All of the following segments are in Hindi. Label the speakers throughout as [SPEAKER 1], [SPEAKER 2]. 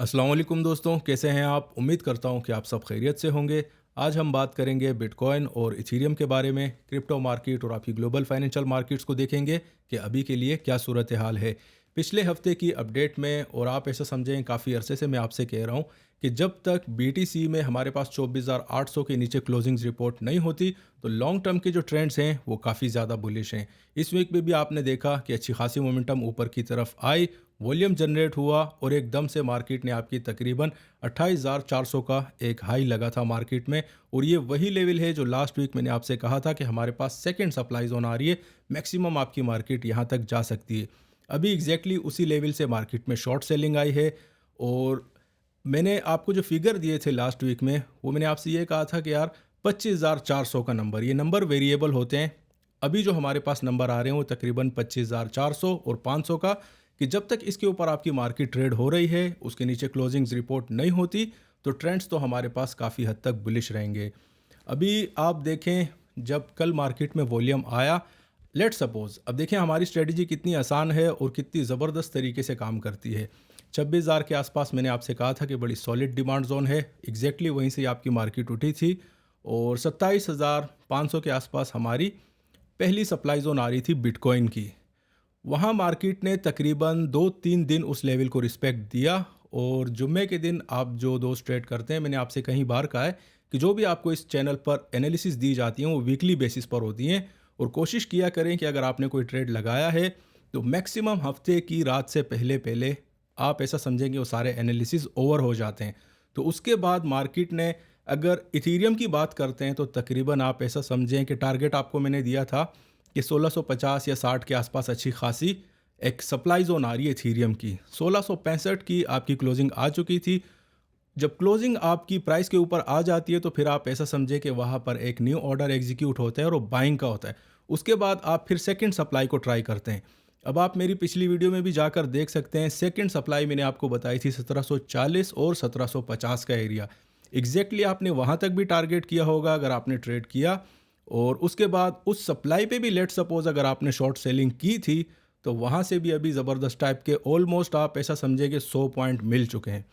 [SPEAKER 1] अस्सलाम वालेकुम दोस्तों, कैसे हैं आप? उम्मीद करता हूं कि आप सब खैरियत से होंगे। आज हम बात करेंगे बिटकॉइन और इथेरियम के बारे में, क्रिप्टो मार्केट और आपकी ग्लोबल फाइनेंशियल मार्केट्स को देखेंगे कि अभी के लिए क्या सूरत हाल है। पिछले हफ्ते की अपडेट में, और आप ऐसा समझें काफ़ी अरसे से मैं आपसे कह रहा हूं कि जब तक बीटीसी में हमारे पास 24,800 के नीचे क्लोजिंग्स रिपोर्ट नहीं होती, तो लॉन्ग टर्म के जो ट्रेंड्स हैं वो काफ़ी ज़्यादा बुलिश हैं। इस वीक में भी आपने देखा कि अच्छी खासी मोमेंटम ऊपर की तरफ आई, वॉल्यूम जनरेट हुआ और एकदम से मार्केट ने आपकी तकरीबन 28,400 का एक हाई लगा था मार्केट में। और ये वही लेवल है जो लास्ट वीक मैंने आपसे कहा था कि हमारे पास सेकंड सप्लाई जोन आ रही है, मैक्सिमम आपकी मार्केट यहाँ तक जा सकती है। अभी एग्जैक्टली उसी लेवल से मार्केट में शॉर्ट सेलिंग आई है। और मैंने आपको जो फिगर दिए थे लास्ट वीक में, वो मैंने आपसे ये कहा था कि यार 25,400 का नंबर, ये नंबर वेरिएबल होते हैं। अभी जो हमारे पास नंबर आ रहे हैं वो तकरीबन 25,400 और 500 का, कि जब तक इसके ऊपर आपकी मार्केट ट्रेड हो रही है, उसके नीचे क्लोजिंग्स रिपोर्ट नहीं होती, तो ट्रेंड्स तो हमारे पास काफ़ी हद तक बुलिश रहेंगे। अभी आप देखें, जब कल मार्केट में वॉल्यूम आया, लेट सपोज, अब देखें हमारी स्ट्रेटजी कितनी आसान है और कितनी ज़बरदस्त तरीके से काम करती है। 26,000 के आसपास मैंने आपसे कहा था कि बड़ी सॉलिड डिमांड जोन है, एग्जैक्टली वहीं से आपकी मार्केट उठी थी। और 27,500 के आसपास हमारी पहली सप्लाई जोन आ रही थी बिटकॉइन की। वहाँ मार्केट ने तकरीबन 2-3 दिन उस लेवल को रिस्पेक्ट दिया। और जुम्मे के दिन आप जो दोस्त ट्रेड करते हैं, मैंने आपसे कहीं बार कहा है कि जो भी आपको इस चैनल पर एनालिसिस दी जाती हैं वो वीकली बेसिस पर होती हैं। और कोशिश किया करें कि अगर आपने कोई ट्रेड लगाया है तो मैक्सिमम हफ्ते की रात से पहले पहले आप ऐसा समझेंगे वो सारे एनालिसिस ओवर हो जाते हैं। तो उसके बाद मार्केट ने, अगर इथीरियम की बात करते हैं, तो तकरीबन आप ऐसा समझें कि टारगेट आपको मैंने दिया था कि 1650 या 60 के आसपास अच्छी खासी एक सप्लाई जोन आ रही है इथीरियम की। 1665 की आपकी क्लोजिंग आ चुकी थी। जब क्लोजिंग आपकी प्राइस के ऊपर आ जाती है तो फिर आप ऐसा समझे कि वहाँ पर एक न्यू ऑर्डर एग्जीक्यूट होता है और वो बाइंग का होता है। उसके बाद आप फिर सेकंड सप्लाई को ट्राई करते हैं। अब आप मेरी पिछली वीडियो में भी जाकर देख सकते हैं, सेकंड सप्लाई मैंने आपको बताई थी 1740 और 1750 का एरिया। एग्जैक्टली आपने वहाँ तक भी टारगेट किया होगा अगर आपने ट्रेड किया। और उसके बाद उस सप्लाई पे भी लेट सपोज अगर आपने शॉर्ट सेलिंग की थी, तो वहाँ से भी अभी ज़बरदस्त टाइप के ऑलमोस्ट आप ऐसा समझे कि 100 पॉइंट मिल चुके हैं।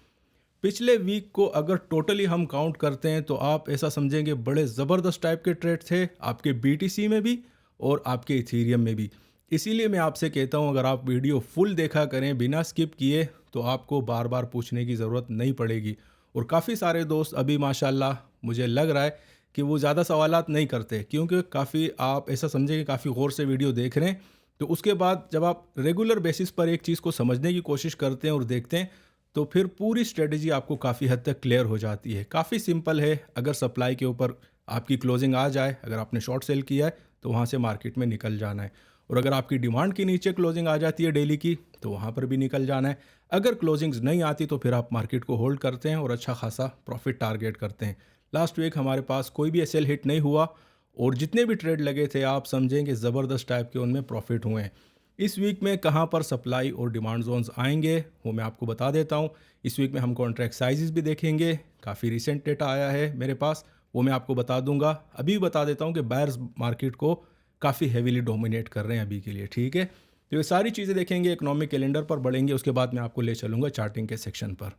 [SPEAKER 1] पिछले वीक को अगर टोटली हम काउंट करते हैं तो आप ऐसा समझेंगे बड़े ज़बरदस्त टाइप के ट्रेड थे आपके बीटीसी में भी और आपके इथीरियम में भी। इसीलिए मैं आपसे कहता हूं, अगर आप वीडियो फुल देखा करें बिना स्किप किए, तो आपको बार बार पूछने की ज़रूरत नहीं पड़ेगी। और काफ़ी सारे दोस्त अभी माशाल्लाह मुझे लग रहा है कि वो ज़्यादा सवालात नहीं करते, क्योंकि काफ़ी आप ऐसा समझेंगे काफ़ी गौर से वीडियो देख रहे हैं। तो उसके बाद जब आप रेगुलर बेसिस पर एक चीज़ को समझने की कोशिश करते हैं और देखते हैं, तो फिर पूरी स्ट्रेटजी आपको काफ़ी हद तक क्लियर हो जाती है। काफ़ी सिंपल है, अगर सप्लाई के ऊपर आपकी क्लोजिंग आ जाए, अगर आपने शॉर्ट सेल किया है तो वहाँ से मार्केट में निकल जाना है। और अगर आपकी डिमांड के नीचे क्लोजिंग आ जाती है डेली की, तो वहाँ पर भी निकल जाना है। अगर क्लोजिंग्स नहीं आती तो फिर आप मार्केट को होल्ड करते हैं और अच्छा खासा प्रॉफिट टारगेट करते हैं। लास्ट वीक हमारे पास कोई भी एसएल हिट नहीं हुआ, और जितने भी ट्रेड लगे थे आप समझेंगे ज़बरदस्त टाइप के उनमें प्रॉफिट हुए हैं। इस वीक में कहाँ पर सप्लाई और डिमांड जोन्स आएंगे वो मैं आपको बता देता हूँ। इस वीक में हम कॉन्ट्रैक्ट साइजेस भी देखेंगे, काफ़ी रिसेंट डेटा आया है मेरे पास, वो मैं आपको बता दूंगा। अभी भी बता देता हूँ कि बायर्स मार्केट को काफ़ी हेवीली डोमिनेट कर रहे हैं अभी के लिए, ठीक है। तो ये सारी चीज़ें देखेंगे, इकोनॉमिक कैलेंडर पर बढ़ेंगे, उसके बाद मैं आपको ले चलूँगा चार्टिंग के सेक्शन पर।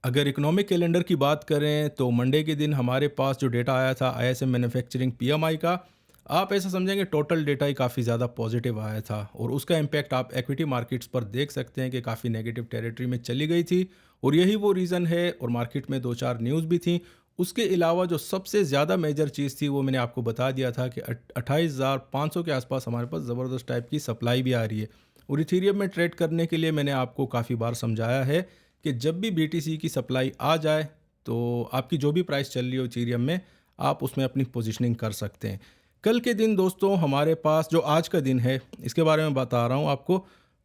[SPEAKER 1] अगर इकोनॉमिक कैलेंडर की बात करें तो मंडे के दिन हमारे पास जो डेटा आया था आईएसएम मैन्युफैक्चरिंग पीएमआई का, आप ऐसा समझेंगे टोटल डेटा ही काफ़ी ज़्यादा पॉजिटिव आया था। और उसका इम्पैक्ट आप एक्विटी मार्केट्स पर देख सकते हैं कि काफ़ी नेगेटिव टेरिटरी में चली गई थी। और यही वो रीज़न है, और मार्केट में दो चार न्यूज़ भी थी। उसके अलावा जो सबसे ज़्यादा मेजर चीज़ थी वो मैंने आपको बता दिया था कि 28,500 के आसपास हमारे पास ज़बरदस्त टाइप की सप्लाई भी आ रही है। और इथीरियम में ट्रेड करने के लिए मैंने आपको काफ़ी बार समझाया है कि जब भी बीटीसी की सप्लाई आ जाए, तो आपकी जो भी प्राइस चल रही हो इथीरियम में, आप उसमें अपनी पोजीशनिंग कर सकते हैं। कल के दिन दोस्तों हमारे पास जो आज का दिन है, इसके बारे में बता रहा हूँ आपको।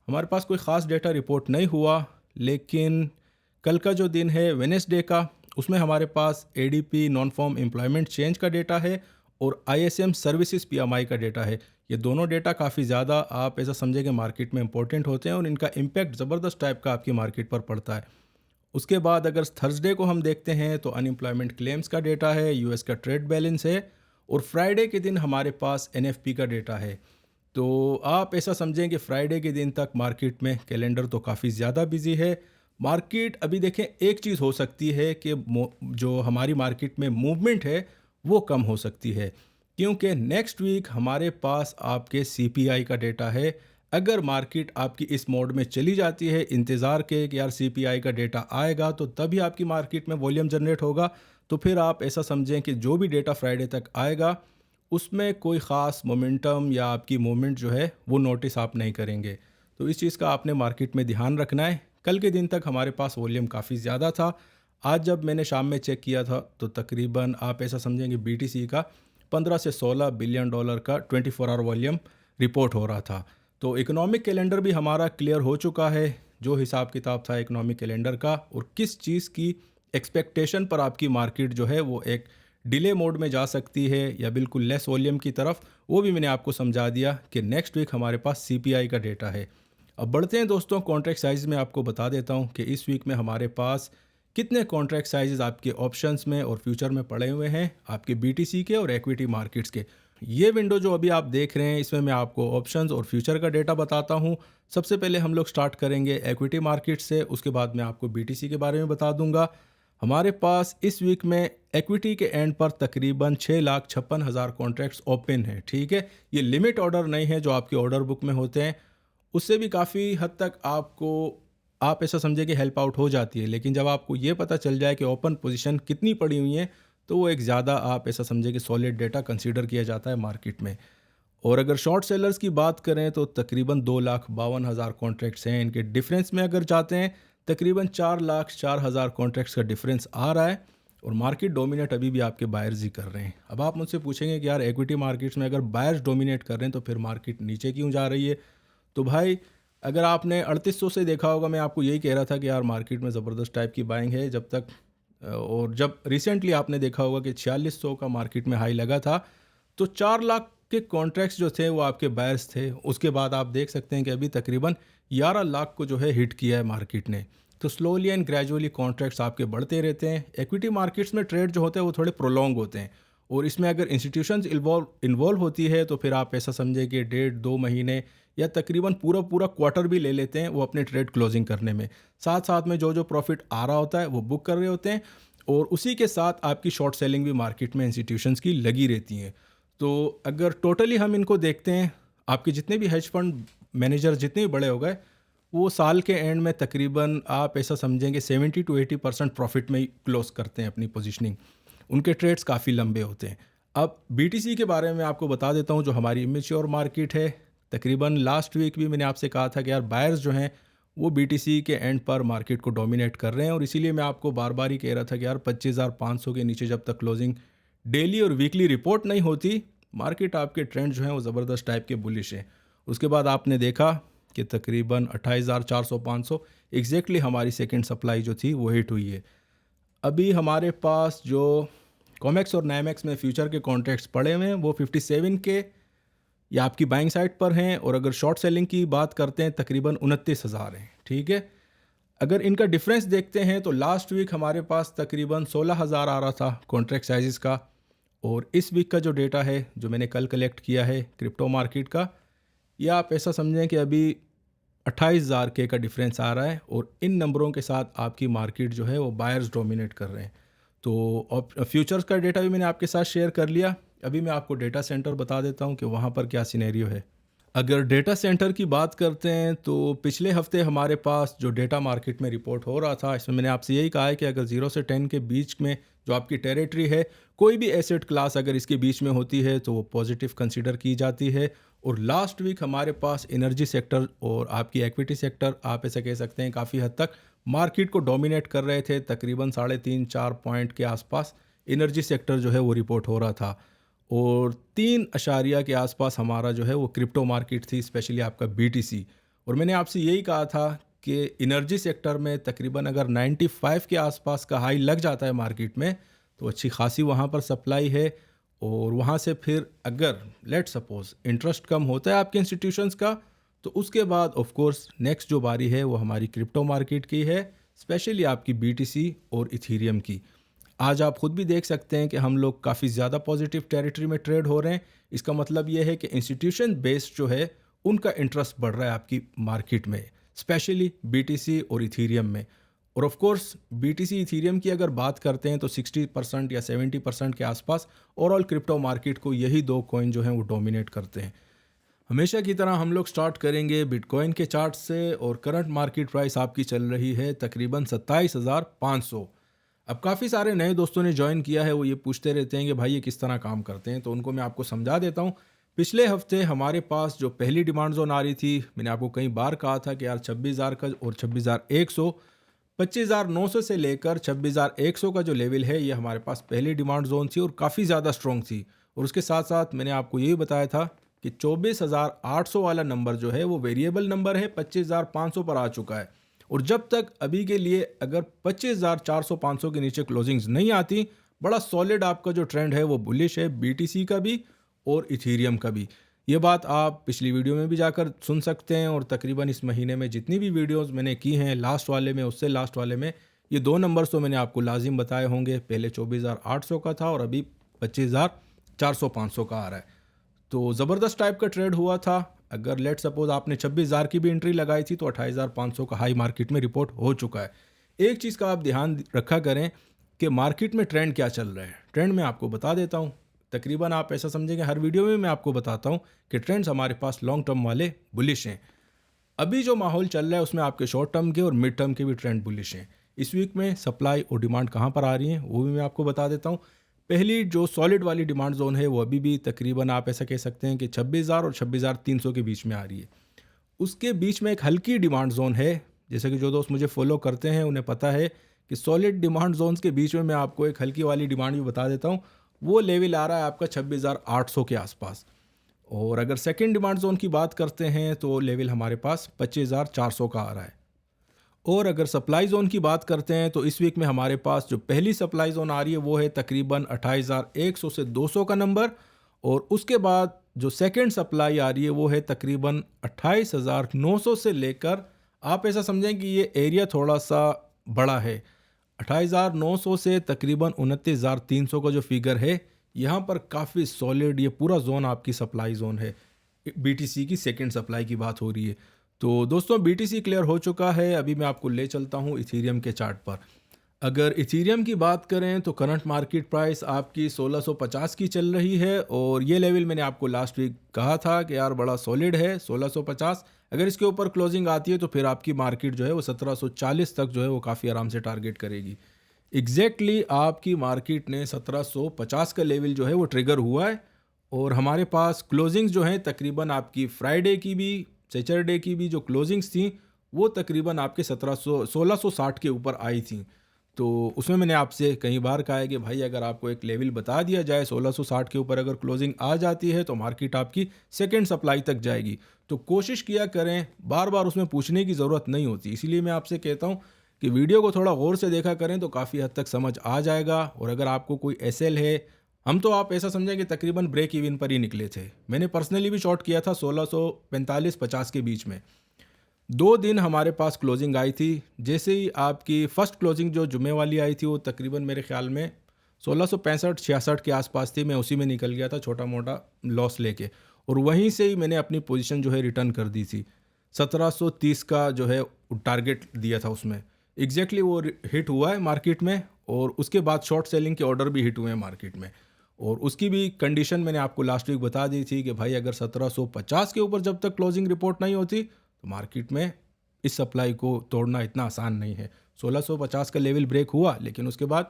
[SPEAKER 1] हमारे पास कोई ख़ास डेटा रिपोर्ट नहीं हुआ, लेकिन कल का जो दिन है वेनेसडे का, उसमें हमारे पास ADP non farm employment change का डेटा है और आईएसएम सर्विसेज पीएमआई का डेटा है। ये दोनों डेटा काफ़ी ज़्यादा आप ऐसा समझे कि मार्केट में इंपॉर्टेंट होते हैं और इनका इम्पैक्ट ज़बरदस्त टाइप का आपकी मार्केट पर पड़ता है। उसके बाद अगर थर्सडे को हम देखते हैं तो अनएम्प्लॉयमेंट क्लेम्स का डेटा है, यूएस का ट्रेड बैलेंस है, और फ्राइडे के दिन हमारे पास एनएफपी का डेटा है। तो आप ऐसा समझें कि फ्राइडे के दिन तक मार्केट में कैलेंडर तो काफ़ी ज़्यादा बिजी है। मार्केट अभी देखें, एक चीज़ हो सकती है कि जो हमारी मार्केट में मूवमेंट है वो कम हो सकती है, क्योंकि नेक्स्ट वीक हमारे पास आपके सीपीआई का डेटा है। अगर मार्केट आपकी इस मोड में चली जाती है इंतज़ार के कि यार सीपीआई का डेटा आएगा तो तभी आपकी मार्केट में वॉल्यूम जनरेट होगा, तो फिर आप ऐसा समझें कि जो भी डेटा फ्राइडे तक आएगा उसमें कोई ख़ास मोमेंटम या आपकी मूवमेंट जो है वो नोटिस आप नहीं करेंगे। तो इस चीज़ का आपने मार्केट में ध्यान रखना है। कल के दिन तक हमारे पास वॉल्यूम काफ़ी ज़्यादा था। आज जब मैंने शाम में चेक किया था तो तकरीबन आप ऐसा समझेंगे बीटीसी का 15 से 16 बिलियन डॉलर का 24 आवर वॉल्यूम रिपोर्ट हो रहा था। तो इकोनॉमिक कैलेंडर भी हमारा क्लियर हो चुका है, जो हिसाब किताब था इकोनॉमिक कैलेंडर का और किस चीज़ की एक्सपेक्टेशन पर आपकी मार्केट जो है वो एक डिले मोड में जा सकती है या बिल्कुल लेस वॉल्यूम की तरफ, वो भी मैंने आपको समझा दिया कि नेक्स्ट वीक हमारे पास सीपीआई का डेटा है। अब बढ़ते हैं दोस्तों कॉन्ट्रैक्ट साइज में, आपको बता देता हूं कि इस वीक में हमारे पास कितने कॉन्ट्रैक्ट साइजेस आपके ऑप्शंस में और फ्यूचर में पड़े हुए हैं, आपके बीटीसी के और इक्विटी मार्केट्स के। ये विंडो जो अभी आप देख रहे हैं इसमें मैं आपको ऑप्शंस और फ्यूचर का डेटा बताता हूं। सबसे पहले हम लोग स्टार्ट करेंगे इक्विटी मार्केट से, उसके बाद मैं आपको बीटीसी के बारे में बता दूंगा। हमारे पास इस वीक में इक्विटी के एंड पर तकरीबन 6,56,000 कॉन्ट्रैक्ट्स ओपन हैं। ठीक है, ये लिमिट ऑर्डर नहीं है जो आपके ऑर्डर बुक में होते हैं, उससे भी काफ़ी हद तक आपको आप ऐसा समझे कि हेल्प आउट हो जाती है। लेकिन जब आपको ये पता चल जाए कि ओपन पोजीशन कितनी पड़ी हुई हैं तो वो एक ज़्यादा आप ऐसा समझे कि सॉलिड डेटा कंसीडर किया जाता है मार्केट में। और अगर शॉर्ट सेलर्स की बात करें तो तकरीबन 2,52,000 कॉन्ट्रैक्ट्स हैं। इनके डिफरेंस में अगर जाते हैं तकरीबन 4,04,000 कॉन्ट्रैक्ट्स का डिफरेंस आ रहा है और मार्केट डोमिनेट अभी भी आपके बायर्स ही कर रहे हैं। अब आप मुझसे पूछेंगे कि यार इक्विटी मार्केट्स में अगर बायर्स डोमिनेट कर रहे हैं तो फिर मार्केट नीचे क्यों जा रही है। तो भाई, अगर आपने 3800 से देखा होगा, मैं आपको यही कह रहा था कि यार मार्केट में ज़बरदस्त टाइप की बाइंग है जब तक, और जब रिसेंटली आपने देखा होगा कि 4600 का मार्केट में हाई लगा था तो 4 लाख के कॉन्ट्रैक्ट्स जो थे वो आपके बायर्स थे। उसके बाद आप देख सकते हैं कि अभी तकरीबन 11 लाख को जो है हिट किया है मार्केट ने। तो स्लोली एंड ग्रेजुअली कॉन्ट्रैक्ट्स आपके बढ़ते रहते हैं। इक्विटी मार्केट्स में ट्रेड जो होते हैं वो थोड़े प्रोलॉन्ग होते हैं और इसमें अगर इंस्टीट्यूशंस इन्वॉल्व होती है तो फिर आप ऐसा समझे कि 1.5-2 महीने या तकरीबन पूरा पूरा क्वार्टर भी ले लेते हैं वो अपने ट्रेड क्लोजिंग करने में। साथ साथ में जो जो प्रॉफिट आ रहा होता है वो बुक कर रहे होते हैं और उसी के साथ आपकी शॉर्ट सेलिंग भी मार्केट में इंस्टीट्यूशंस की लगी रहती हैं। तो अगर टोटली हम इनको देखते हैं, आपके जितने भी हेज फंड मैनेजर जितने भी बड़े हो गए वो साल के एंड में तकरीबन आप ऐसा समझेंगे 70-80% प्रॉफिट में ही क्लोज करते हैं अपनी पोजीशनिंग। उनके ट्रेड्स काफ़ी लंबे होते हैं। अब बीटीसी के बारे में आपको बता देता हूँ, जो हमारी इमेच्योर मार्केट है। तकरीबन लास्ट वीक भी मैंने आपसे कहा था कि यार बायर्स जो हैं वो बीटीसी के एंड पर मार्केट को डोमिनेट कर रहे हैं और इसीलिए मैं आपको बार बार ही कह रहा था कि यार 25,500 के नीचे जब तक क्लोजिंग डेली और वीकली रिपोर्ट नहीं होती, मार्केट आपके ट्रेंड जो हैं वो ज़बरदस्त टाइप के बुलिश हैं। उसके बाद आपने देखा कि तकरीबन 28,400-500 एग्जैक्टली हमारी सेकंड सप्लाई जो थी वो हिट हुई है। अभी हमारे पास जो कॉमेक्स और नाइमेक्स में फ्यूचर के कॉन्ट्रैक्ट्स पड़े हुए हैं वो 57 के या आपकी बाइंग साइड पर हैं और अगर शॉर्ट सेलिंग की बात करते हैं तकरीबन 29,000 हैं। ठीक है, अगर इनका डिफरेंस देखते हैं तो लास्ट वीक हमारे पास तकरीबन 16,000 आ रहा था कॉन्ट्रैक्ट साइजेस का और इस वीक का जो डेटा है जो मैंने कल कलेक्ट किया है क्रिप्टो मार्केट का, या आप ऐसा समझें कि अभी 28,000 का डिफरेंस आ रहा है और इन नंबरों के साथ आपकी मार्केट जो है वो बायर्स डोमिनेट कर रहे हैं। तो फ्यूचर्स का डेटा भी मैंने आपके साथ शेयर कर लिया। अभी मैं आपको डेटा सेंटर बता देता हूँ कि वहाँ पर क्या सिनेरियो है। अगर डेटा सेंटर की बात करते हैं तो पिछले हफ्ते हमारे पास जो डेटा मार्केट में रिपोर्ट हो रहा था, इसमें मैंने आपसे यही कहा है कि अगर 0 से 10 के बीच में जो आपकी टेरिटरी है, कोई भी एसेट क्लास अगर इसके बीच में होती है तो वो पॉजिटिव कंसीडर की जाती है। और लास्ट वीक हमारे पास एनर्जी सेक्टर और आपकी इक्विटी सेक्टर आप ऐसे कह सकते हैं काफ़ी हद तक मार्केट को डोमिनेट कर रहे थे। तकरीबन 3.5-4 पॉइंट के आसपास एनर्जी सेक्टर जो है वो रिपोर्ट हो रहा था और 3 के आसपास हमारा जो है वो क्रिप्टो मार्केट थी, स्पेशली आपका बीटीसी। और मैंने आपसे यही कहा था कि एनर्जी सेक्टर में तकरीबन अगर 95 के आसपास का हाई लग जाता है मार्केट में तो अच्छी खासी वहाँ पर सप्लाई है और वहाँ से फिर अगर लेट सपोज इंटरेस्ट कम होता है आपके इंस्टीट्यूशंस का तो उसके बाद ऑफ कोर्स नेक्स्ट जो बारी है वो हमारी क्रिप्टो मार्केट की है, स्पेशली आपकी बीटीसी और इथीरियम की। आज आप खुद भी देख सकते हैं कि हम लोग काफ़ी ज़्यादा पॉजिटिव टेरिटरी में ट्रेड हो रहे हैं। इसका मतलब ये है कि इंस्टीट्यूशन बेस्ड जो है उनका इंटरेस्ट बढ़ रहा है आपकी मार्केट में, स्पेशली बीटीसी और इथीरियम में। और ऑफ कोर्स बीटीसी इथीरियम की अगर बात करते हैं तो 60% या 70% के आसपास ओवरऑल क्रिप्टो मार्केट को यही दो कॉइन जो हैं वो डोमिनेट करते हैं। हमेशा की तरह हम लोग स्टार्ट करेंगे बिटकॉइन के चार्ट से और करंट मार्केट प्राइस आपकी चल रही है तकरीबन 27,500। अब काफ़ी सारे नए दोस्तों ने ज्वाइन किया है, वो ये पूछते रहते हैं कि भाई ये किस तरह काम करते हैं, तो उनको मैं आपको समझा देता हूँ। पिछले हफ्ते हमारे पास जो पहली डिमांड जोन आ रही थी, मैंने आपको कई बार कहा था कि यार 26,000 का और 26,100, 25,900 से लेकर 26,100 का जो लेवल है ये हमारे पास पहली डिमांड जोन थी और काफ़ी ज़्यादा स्ट्रॉन्ग थी। और उसके साथ साथ मैंने आपको ये भी बताया था कि 24,800 वाला नंबर जो है वो वेरिएबल नंबर है, 25,500 पर आ चुका है। और जब तक अभी के लिए अगर 25,400-500 के नीचे क्लोजिंग्स नहीं आती, बड़ा सॉलिड आपका जो ट्रेंड है वो बुलिश है, बीटीसी का भी और इथीरियम का भी। ये बात आप पिछली वीडियो में भी जाकर सुन सकते हैं और तकरीबन इस महीने में जितनी भी वीडियोस मैंने की हैं, लास्ट वाले में, उससे लास्ट वाले में, ये दो नंबर्स तो मैंने आपको लाजिम बताए होंगे। पहले 24,800 का था और अभी 25,400-500 का आ रहा है। तो ज़बरदस्त टाइप का ट्रेड हुआ था। अगर लेट सपोज आपने 26,000 की भी एंट्री लगाई थी तो 28,500 का हाई मार्केट में रिपोर्ट हो चुका है। एक चीज़ का आप ध्यान रखा करें कि मार्केट में ट्रेंड क्या चल रहा है। ट्रेंड मैं आपको बता देता हूँ। तकरीबन आप ऐसा समझेंगे हर वीडियो में मैं आपको बताता हूँ कि ट्रेंड्स हमारे पास लॉन्ग टर्म वाले बुलिश हैं। अभी जो माहौल चल रहा है उसमें आपके शॉर्ट टर्म के और मिड टर्म के भी ट्रेंड बुलिश हैं। इस वीक में सप्लाई और डिमांड कहाँ पर आ रही है वो भी मैं आपको बता देता हूँ। पहली जो सॉलिड वाली डिमांड जोन है वो अभी भी तकरीबन आप ऐसा कह सकते हैं कि 26,000 और 26,300 के बीच में आ रही है। उसके बीच में एक हल्की डिमांड जोन है, जैसे कि जो दोस्त मुझे फॉलो करते हैं उन्हें पता है कि सॉलिड डिमांड जोन्स के बीच में मैं आपको एक हल्की वाली डिमांड भी बता देता हूँ। वो लेवल आ रहा है आपका 26,800 के आसपास। और अगर सेकेंड डिमांड जोन की बात करते हैं तो लेवल हमारे पास 25,400 का आ रहा है। और अगर सप्लाई जोन की बात करते हैं तो इस वीक में हमारे पास जो पहली सप्लाई जोन आ रही है वो है तकरीबन 28,100 से 200 का नंबर। और उसके बाद जो सेकंड सप्लाई आ रही है वो है तकरीबन 28,900 से लेकर, आप ऐसा समझें कि ये एरिया थोड़ा सा बड़ा है। 28,900 से तकरीबन 29,300 का जो फिगर है, यहाँ पर काफ़ी सॉलिड ये पूरा जोन आपकी सप्लाई जोन है। बीटीसी की सेकंड सप्लाई की बात हो रही है। तो दोस्तों बीटीसी क्लियर हो चुका है। अभी मैं आपको ले चलता हूँ इथीरियम के चार्ट पर। अगर इथीरियम की बात करें तो करंट मार्केट प्राइस आपकी 1650 की चल रही है और ये लेवल मैंने आपको लास्ट वीक कहा था कि यार बड़ा सॉलिड है 1650। अगर इसके ऊपर क्लोजिंग आती है तो फिर आपकी मार्केट जो है वो 1740 तक जो है वो काफ़ी आराम से टारगेट करेगी। एग्जैक्टली आपकी मार्केट ने 1750 का लेवल जो है वो ट्रिगर हुआ है। और हमारे पास क्लोजिंग्स जो हैं तकरीबन आपकी फ्राइडे की भी, सैटरडे की भी जो क्लोजिंग्स थी वो तकरीबन आपके 1660 के ऊपर आई थी। तो उसमें मैंने आपसे कई बार कहा है कि भाई अगर आपको एक लेवल बता दिया जाए 1660 के ऊपर अगर क्लोजिंग आ जाती है तो मार्केट आपकी सेकंड सप्लाई तक जाएगी। तो कोशिश किया करें, बार बार उसमें पूछने की ज़रूरत नहीं होती। इसीलिए मैं आपसे कहता हूँ कि वीडियो को थोड़ा गौर से देखा करें तो काफ़ी हद तक समझ आ जाएगा। और अगर आपको कोई एसएल है, हम तो आप ऐसा समझें कि तकरीबन ब्रेक इवन पर ही निकले थे। मैंने पर्सनली भी शॉर्ट किया था 1645-50 के बीच में। 2 दिन हमारे पास क्लोजिंग आई थी। जैसे ही आपकी फ़र्स्ट क्लोजिंग जो जुमे वाली आई थी वो तकरीबन मेरे ख्याल में 1665-66 के आसपास थी। मैं उसी में निकल गया था छोटा मोटा लॉस लेके और वहीं से ही मैंने अपनी पोजीशन जो है रिटर्न कर दी थी। 1730 का जो है टारगेट दिया था उसमें, एग्जैक्टली वो हिट हुआ है मार्केट में। और उसके बाद शॉर्ट सेलिंग के ऑर्डर भी हिट हुए हैं मार्केट में। और उसकी भी कंडीशन मैंने आपको लास्ट वीक बता दी थी कि भाई अगर 1750 के ऊपर जब तक क्लोजिंग रिपोर्ट नहीं होती तो मार्केट में इस सप्लाई को तोड़ना इतना आसान नहीं है। 1650 का लेवल ब्रेक हुआ लेकिन उसके बाद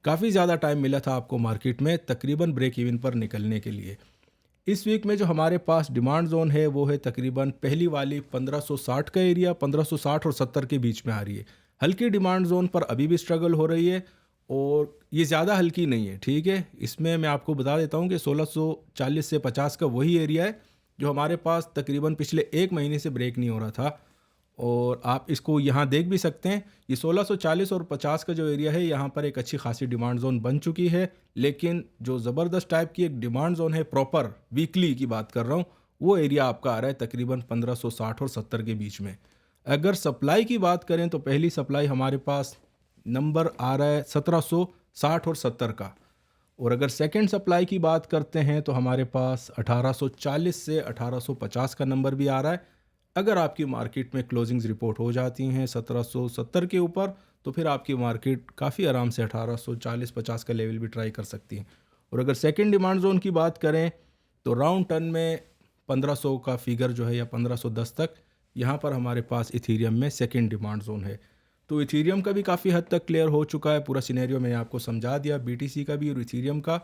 [SPEAKER 1] काफ़ी ज़्यादा टाइम मिला था आपको मार्केट में तकरीबन ब्रेक इवन पर निकलने के लिए। इस वीक में जो हमारे पास डिमांड जोन है वो है तकरीबन पहली वाली 1560 का एरिया, 1560 और 70 के बीच में आ रही है। हल्की डिमांड जोन पर अभी भी स्ट्रगल हो रही है और ये ज़्यादा हल्की नहीं है, ठीक है। इसमें मैं आपको बता देता हूँ कि 1640 से 50 का वही एरिया है जो हमारे पास तकरीबन पिछले 1 महीने से ब्रेक नहीं हो रहा था। और आप इसको यहाँ देख भी सकते हैं, ये 1640 और 50 का जो एरिया है यहाँ पर एक अच्छी खासी डिमांड जोन बन चुकी है। लेकिन जो ज़बरदस्त टाइप की एक डिमांड जोन है, प्रॉपर वीकली की बात कर रहा हूँ, वो एरिया आपका आ रहा है तकरीबन 1560 और 70 के बीच में। अगर सप्लाई की बात करें तो पहली सप्लाई हमारे पास नंबर आ रहा है 1760 और 70 का। और अगर सेकंड सप्लाई की बात करते हैं तो हमारे पास 1840 से 1850 का नंबर भी आ रहा है। अगर आपकी मार्केट में क्लोजिंग्स रिपोर्ट हो जाती हैं 1770 के ऊपर तो फिर आपकी मार्केट काफ़ी आराम से 1840-50 का लेवल भी ट्राई कर सकती है। और अगर सेकंड डिमांड जोन की बात करें तो राउंड टर्न में 1500 का फिगर जो है या 1510 तक, यहाँ पर हमारे पास इथीरियम में सेकंड डिमांड जोन है। तो इथीरियम का भी काफ़ी हद तक क्लियर हो चुका है, पूरा सिनेरियो मैंने आपको समझा दिया, बीटीसी का भी और इथीरियम का।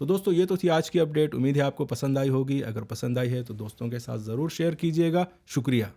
[SPEAKER 1] तो दोस्तों ये तो थी आज की अपडेट, उम्मीद है आपको पसंद आई होगी। अगर पसंद आई है तो दोस्तों के साथ ज़रूर शेयर कीजिएगा। शुक्रिया।